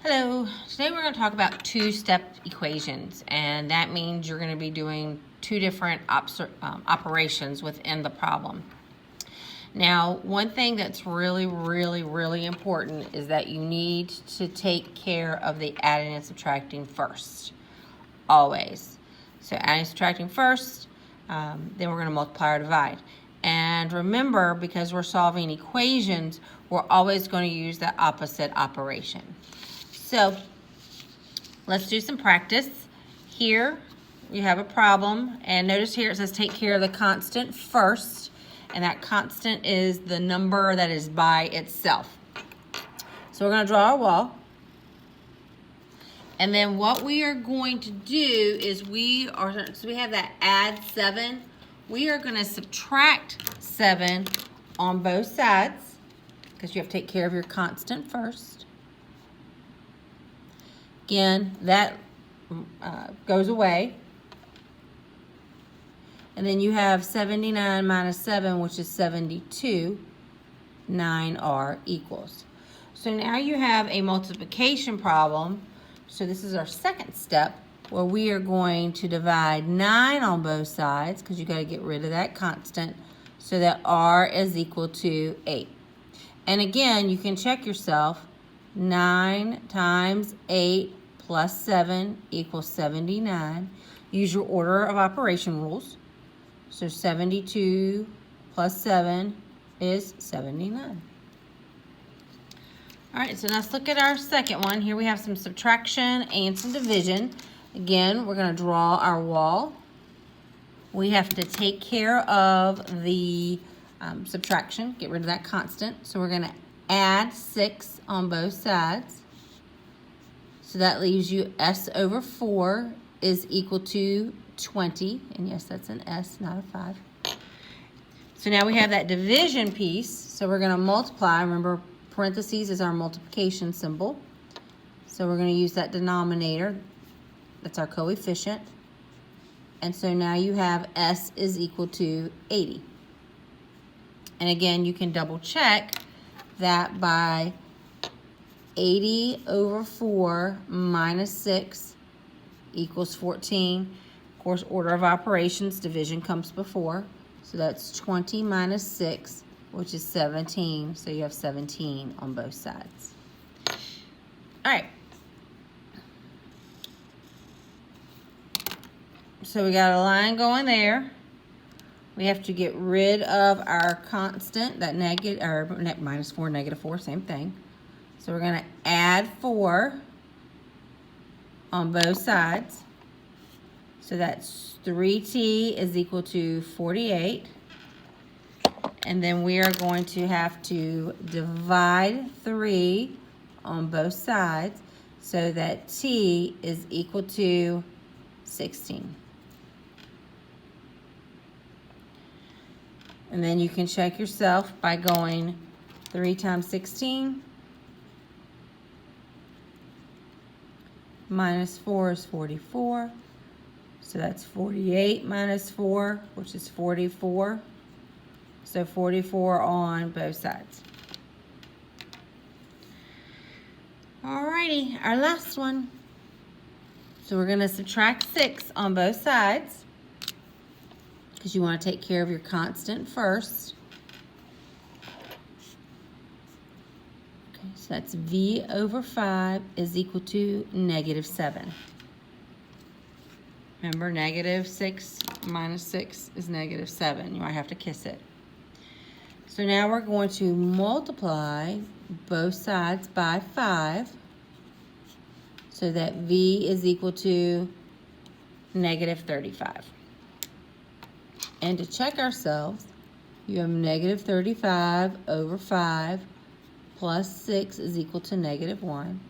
Hello, today we're going to talk about two-step equations, and that means you're going to be doing two different operations within the problem. Now, one thing that's really important is that you need to take care of the adding and subtracting first, always. So adding and subtracting first, then we're going to multiply or divide. And remember, because we're solving equations, we're always going to use the opposite operation. So let's do some practice. Here you have a problem, and notice here it says take care of the constant first, and that constant is the number that is by itself. So we're going to draw our wall, and then what we are going to do is so we have that add 7. We are going to subtract 7 on both sides because you have to take care of your constant first. Again, that goes away. And then you have 79 minus 7, which is 72. 9r equals. So now you have a multiplication problem. So this is our second step where we are going to divide 9 on both sides because you got to get rid of that constant so that r is equal to 8. And again, you can check yourself. 9 times 8 plus 7 equals 79. Use your order of operation rules. So 72 plus 7 is 79. All right, so let's look at our second one. Here we have some subtraction and some division. Again, we're going to draw our wall. We have to take care of the subtraction, get rid of that constant. So we're going to add 6 on both sides. So that leaves you s over 4 is equal to 20. And yes, that's an s, not a 5. So now we have that division piece. So we're going to multiply. Remember, parentheses is our multiplication symbol. So we're going to use that denominator. That's our coefficient. And so now you have s is equal to 80. And again, you can double check that by 80 over 4 minus 6 equals 14. Of course, order of operations, division comes before. So that's 20 minus 6, which is 17. So you have 17 on both sides. All right. So we got a line going there. We have to get rid of our constant, that minus 4, negative 4, same thing. So we're going to add 4 on both sides. So that's 3t is equal to 48. And then we are going to have to divide 3 on both sides so that t is equal to 16. And then you can check yourself by going 3 times 16 minus 4 is 44. So that's 48 minus 4, which is 44. So 44 on both sides. Alrighty, our last one. So we're going to subtract 6 on both sides because you want to take care of your constant first. Okay, so that's v over 5 is equal to negative 7. Remember, negative 6 minus 6 is negative 7. You might have to kiss it. So now we're going to multiply both sides by 5 so that v is equal to negative 35. And to check ourselves, you have negative 35 over 5 plus 6 is equal to negative 1.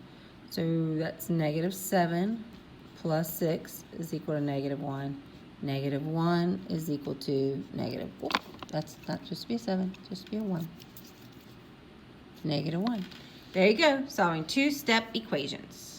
So that's negative 7 plus 6 is equal to negative 1. Negative 1 is equal to negative 4. That's not just be a 7, just be a 1. Negative 1. There you go, solving two-step equations.